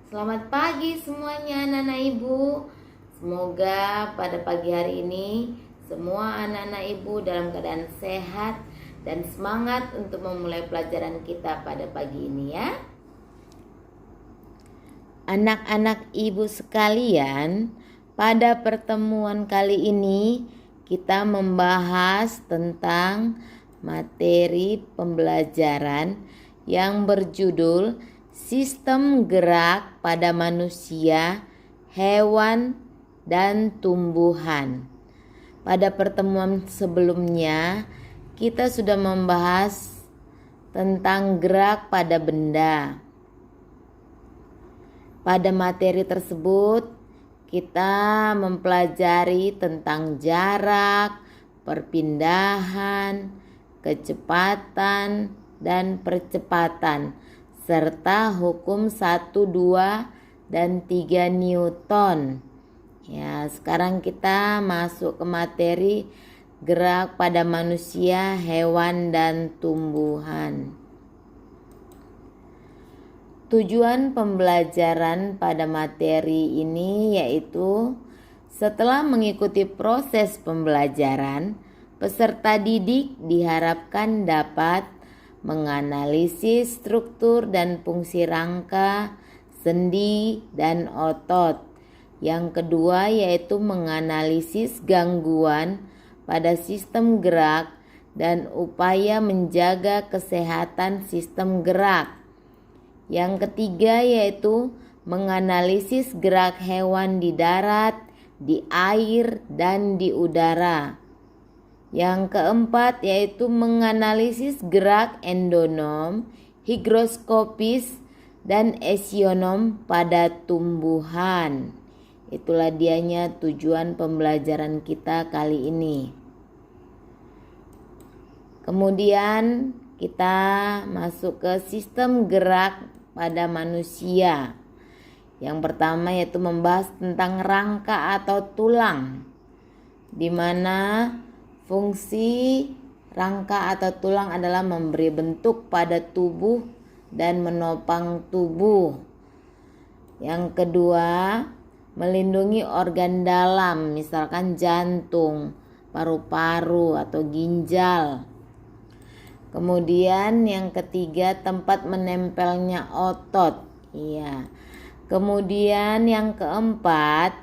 Selamat pagi semuanya anak-anak ibu. Semoga pada pagi hari ini semua anak-anak ibu dalam keadaan sehat dan semangat untuk memulai pelajaran kita pada pagi ini ya. Anak-anak ibu sekalian, pada pertemuan kali ini kita membahas tentang materi pembelajaran yang berjudul Sistem gerak pada manusia, hewan, dan tumbuhan. Pada pertemuan sebelumnya, kita sudah membahas tentang gerak pada benda. Pada materi tersebut, kita mempelajari tentang jarak, perpindahan, kecepatan, dan percepatan, serta hukum 1, 2, dan 3 Newton. Ya, sekarang kita masuk ke materi gerak pada manusia, hewan, dan tumbuhan. Tujuan pembelajaran pada materi ini yaitu setelah mengikuti proses pembelajaran, peserta didik diharapkan dapat menganalisis struktur dan fungsi rangka, sendi, dan otot. Yang kedua yaitu menganalisis gangguan pada sistem gerak dan upaya menjaga kesehatan sistem gerak. Yang ketiga yaitu menganalisis gerak hewan di darat, di air, dan di udara. Yang keempat yaitu menganalisis gerak endonom, higroskopis, dan esionom pada tumbuhan. Itulah dianya tujuan pembelajaran kita kali ini. Kemudian kita masuk ke sistem gerak pada manusia. Yang pertama yaitu membahas tentang rangka atau tulang, di mana fungsi rangka atau tulang adalah memberi bentuk pada tubuh dan menopang tubuh. Yang kedua, melindungi organ dalam, misalkan jantung, paru-paru, atau ginjal. Kemudian yang ketiga, tempat menempelnya otot. Iya. Kemudian yang keempat,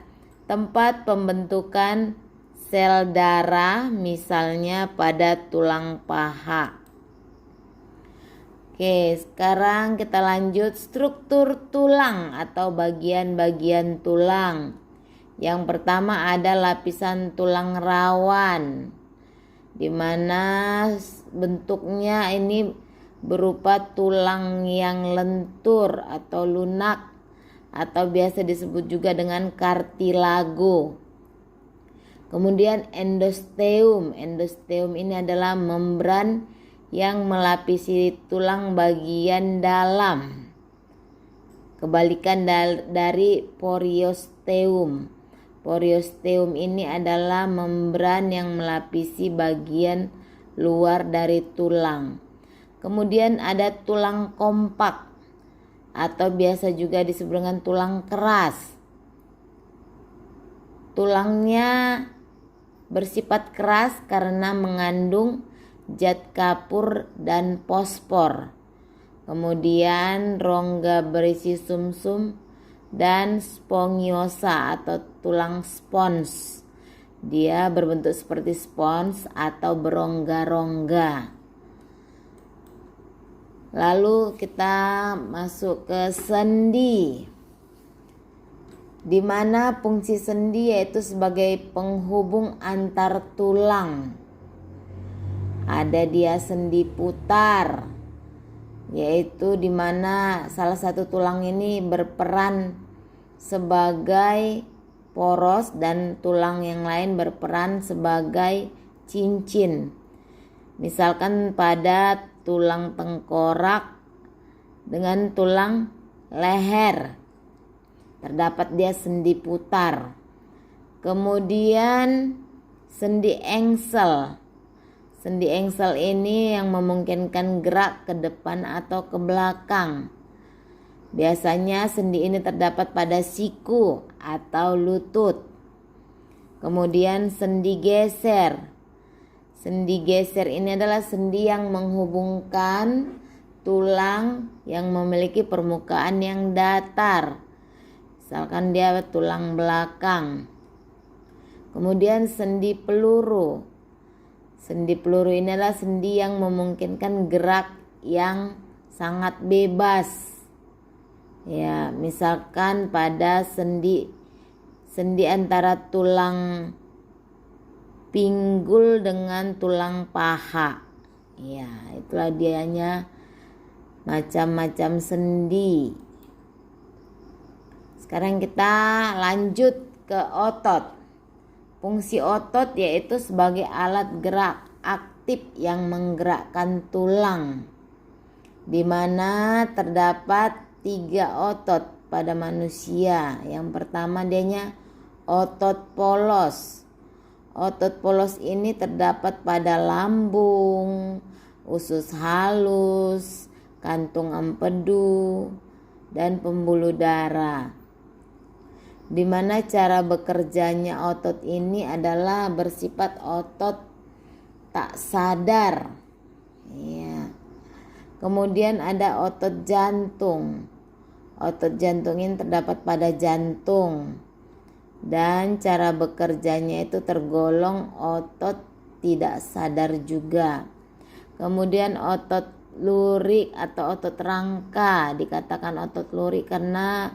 tempat pembentukan sel darah, misalnya pada tulang paha. Oke, sekarang kita lanjut struktur tulang atau bagian-bagian tulang. Yang pertama ada lapisan tulang rawan, di mana bentuknya ini berupa tulang yang lentur atau lunak, atau biasa disebut juga dengan kartilago. Kemudian endosteum. Endosteum ini adalah membran yang melapisi tulang bagian dalam. Kebalikan dari poriosteum. Poriosteum ini adalah membran yang melapisi bagian luar dari tulang. Kemudian ada tulang kompak atau biasa juga disebut dengan tulang keras. Tulangnya bersifat keras karena mengandung zat kapur dan fosfor. Kemudian rongga berisi sumsum dan spongiosa atau tulang spons. Dia berbentuk seperti spons atau berongga-rongga. Lalu kita masuk ke sendi, di mana fungsi sendi yaitu sebagai penghubung antar tulang. Ada dia sendi putar, yaitu di mana salah satu tulang ini berperan sebagai poros dan tulang yang lain berperan sebagai cincin. Misalkan pada tulang tengkorak dengan tulang leher, terdapat dia sendi putar. Kemudian sendi engsel. Sendi engsel ini yang memungkinkan gerak ke depan atau ke belakang. Biasanya sendi ini terdapat pada siku atau lutut. Kemudian sendi geser. Sendi geser ini adalah sendi yang menghubungkan tulang yang memiliki permukaan yang datar. Misalkan dia tulang belakang. Kemudian sendi peluru. Sendi peluru ini adalah sendi yang memungkinkan gerak yang sangat bebas. Ya, misalkan pada sendi antara tulang pinggul dengan tulang paha. Ya, itulah dianya macam-macam sendi. Sekarang kita lanjut ke otot. Fungsi otot yaitu sebagai alat gerak aktif yang menggerakkan tulang, di mana terdapat 3 otot pada manusia. Yang pertama dianya otot polos. Otot polos ini terdapat pada lambung, usus halus, kantung empedu, dan pembuluh darah. Di mana cara bekerjanya otot ini adalah bersifat otot tak sadar. Ya. Kemudian ada otot jantung. Otot jantung ini terdapat pada jantung. Dan cara bekerjanya itu tergolong otot tidak sadar juga. Kemudian otot lurik atau otot rangka. Dikatakan otot lurik karena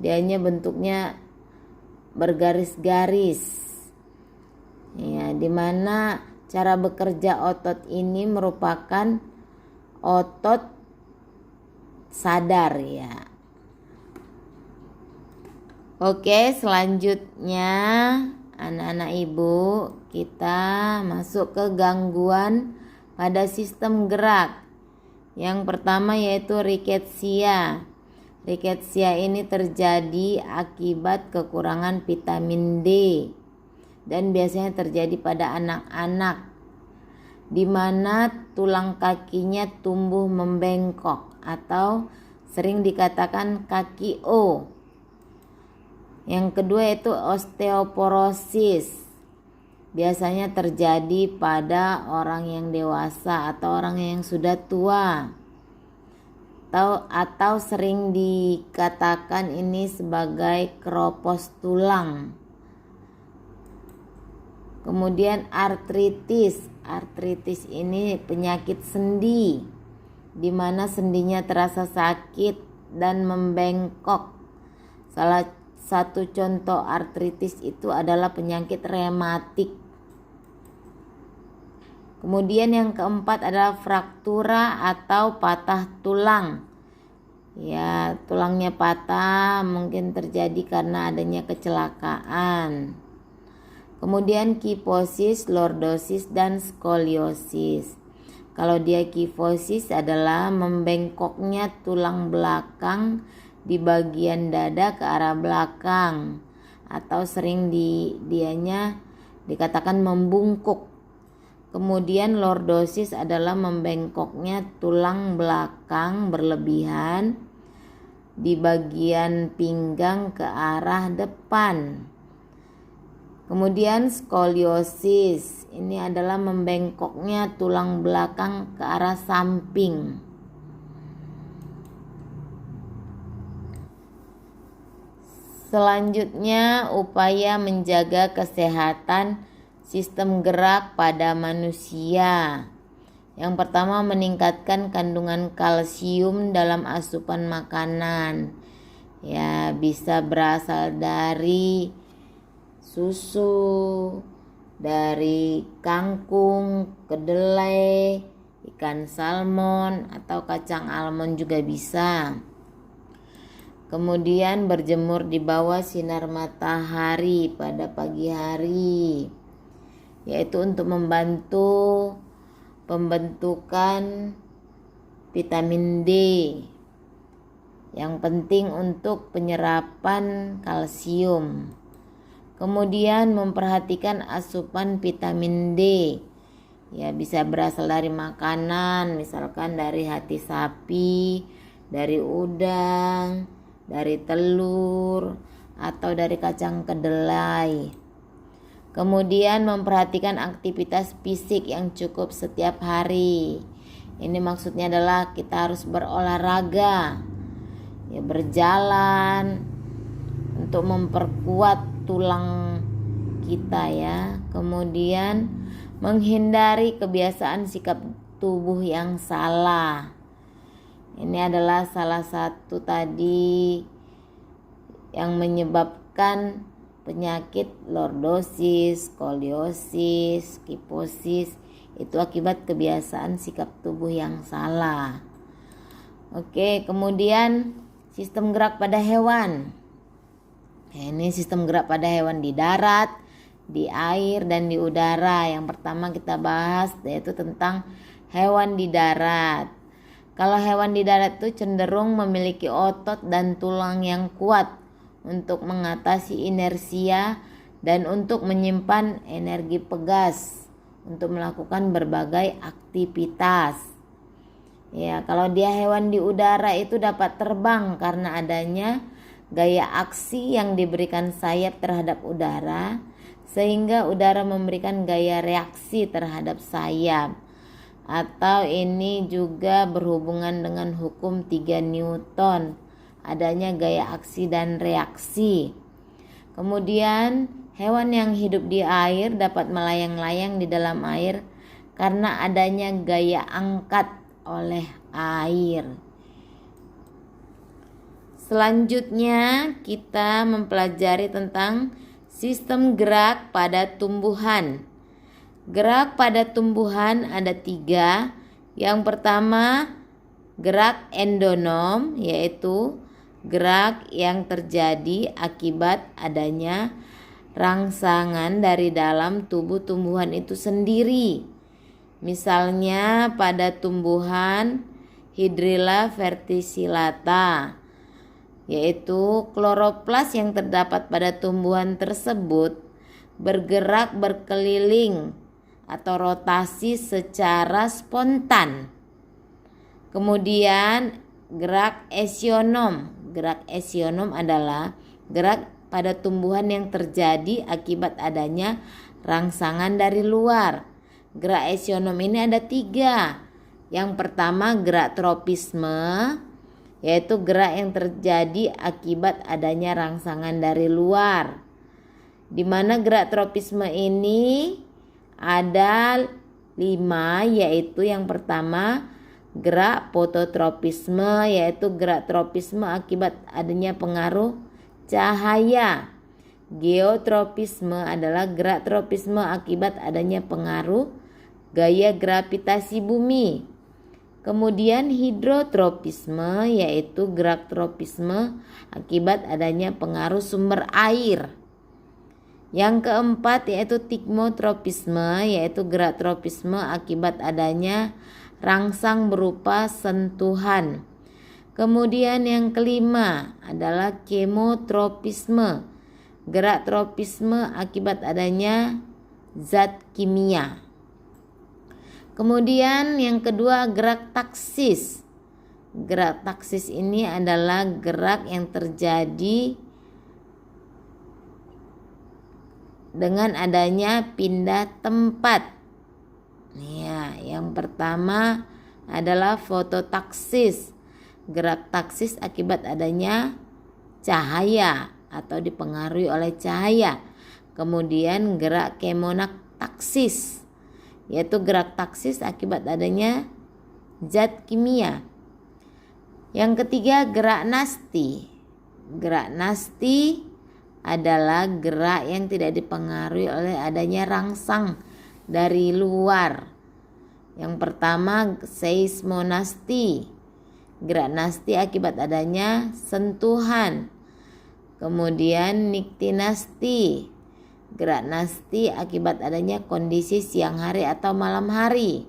dianya bentuknya bergaris-garis. Ya, di mana cara bekerja otot ini merupakan otot sadar ya. Oke, selanjutnya anak-anak ibu, kita masuk ke gangguan pada sistem gerak. Yang pertama yaitu riketsia. Riketsia ini terjadi akibat kekurangan vitamin D dan biasanya terjadi pada anak-anak, di mana tulang kakinya tumbuh membengkok atau sering dikatakan kaki O. Yang kedua yaitu osteoporosis. Biasanya terjadi pada orang yang dewasa atau orang yang sudah tua. Atau sering dikatakan ini sebagai keropos tulang. Kemudian artritis. Artritis ini penyakit sendi, di mana sendinya terasa sakit dan membengkok. Salah satu contoh artritis itu adalah penyakit rematik. Kemudian yang keempat adalah fraktura atau patah tulang. Ya, tulangnya patah mungkin terjadi karena adanya kecelakaan. Kemudian kifosis, lordosis, dan skoliosis. Kalau dia kifosis adalah membengkoknya tulang belakang di bagian dada ke arah belakang, atau sering dianya dikatakan membungkuk. Kemudian lordosis adalah membengkoknya tulang belakang berlebihan di bagian pinggang ke arah depan. Kemudian skoliosis ini adalah membengkoknya tulang belakang ke arah samping. Selanjutnya, upaya menjaga kesehatan sistem gerak pada manusia. Yang pertama, meningkatkan kandungan kalsium dalam asupan makanan. Ya, bisa berasal dari susu, dari kangkung, kedelai, ikan salmon, atau kacang almond juga bisa. Kemudian berjemur di bawah sinar matahari pada pagi hari, yaitu untuk membantu pembentukan vitamin D yang penting untuk penyerapan kalsium. Kemudian memperhatikan asupan vitamin D. Ya, bisa berasal dari makanan, misalkan dari hati sapi, dari udang, dari telur, atau dari kacang kedelai. Kemudian memperhatikan aktivitas fisik yang cukup setiap hari. Ini maksudnya adalah kita harus berolahraga, ya, berjalan untuk memperkuat tulang kita ya. Kemudian menghindari kebiasaan sikap tubuh yang salah. Ini adalah salah satu tadi yang menyebabkan penyakit lordosis, skoliosis, kifosis, itu akibat kebiasaan sikap tubuh yang salah. Oke, kemudian sistem gerak pada hewan. Ini sistem gerak pada hewan di darat, di air, dan di udara. Yang pertama kita bahas yaitu tentang hewan di darat. Kalau hewan di darat itu cenderung memiliki otot dan tulang yang kuat untuk mengatasi inersia dan untuk menyimpan energi pegas untuk melakukan berbagai aktivitas. Ya, kalau dia hewan di udara itu dapat terbang karena adanya gaya aksi yang diberikan sayap terhadap udara, sehingga udara memberikan gaya reaksi terhadap sayap. Atau ini juga berhubungan dengan hukum 3 Newton, adanya gaya aksi dan reaksi. Kemudian hewan yang hidup di air dapat melayang-layang di dalam air karena adanya gaya angkat oleh air. Selanjutnya kita mempelajari tentang sistem gerak pada tumbuhan. Gerak pada tumbuhan ada 3. Yang pertama gerak endonom, yaitu gerak yang terjadi akibat adanya rangsangan dari dalam tubuh tumbuhan itu sendiri. Misalnya pada tumbuhan Hydrilla verticillata, yaitu kloroplas yang terdapat pada tumbuhan tersebut bergerak berkeliling atau rotasi secara spontan. Kemudian gerak esionom. Gerak esionom adalah gerak pada tumbuhan yang terjadi akibat adanya rangsangan dari luar. Gerak esionom ini ada 3. Yang pertama gerak tropisme, yaitu gerak yang terjadi akibat adanya rangsangan dari luar. Di mana gerak tropisme ini ada 5, yaitu yang pertama gerak fototropisme, yaitu gerak tropisme akibat adanya pengaruh cahaya. Geotropisme adalah gerak tropisme akibat adanya pengaruh gaya gravitasi bumi. Kemudian hidrotropisme, yaitu gerak tropisme akibat adanya pengaruh sumber air. Yang keempat yaitu tigmotropisme, yaitu gerak tropisme akibat adanya rangsang berupa sentuhan. Kemudian yang kelima adalah kemotropisme, gerak tropisme akibat adanya zat kimia. Kemudian yang kedua gerak taksis. Gerak taksis ini adalah gerak yang terjadi dengan adanya pindah tempat. Ya, yang pertama adalah fototaksis. Gerak taksis akibat adanya cahaya atau dipengaruhi oleh cahaya. Kemudian gerak kemotaksis, yaitu gerak taksis akibat adanya zat kimia. Yang ketiga gerak nasti. Gerak nasti adalah gerak yang tidak dipengaruhi oleh adanya rangsang dari luar. Yang pertama seismonasti. Gerak nasti akibat adanya sentuhan. Kemudian niktinasti. Gerak nasti akibat adanya kondisi siang hari atau malam hari.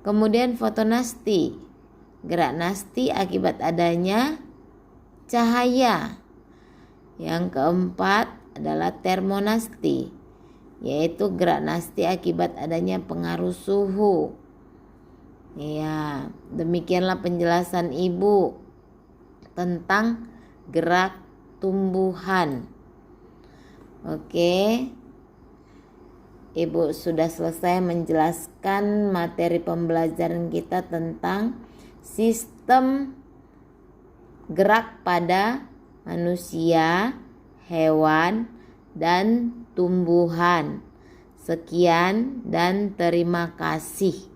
Kemudian fotonasti. Gerak nasti akibat adanya cahaya. Yang keempat adalah termonasti, yaitu gerak nasti akibat adanya pengaruh suhu. Ya, demikianlah penjelasan Ibu tentang gerak tumbuhan. Oke. Ibu sudah selesai menjelaskan materi pembelajaran kita tentang sistem gerak pada manusia, hewan, dan tumbuhan. Sekian dan terima kasih.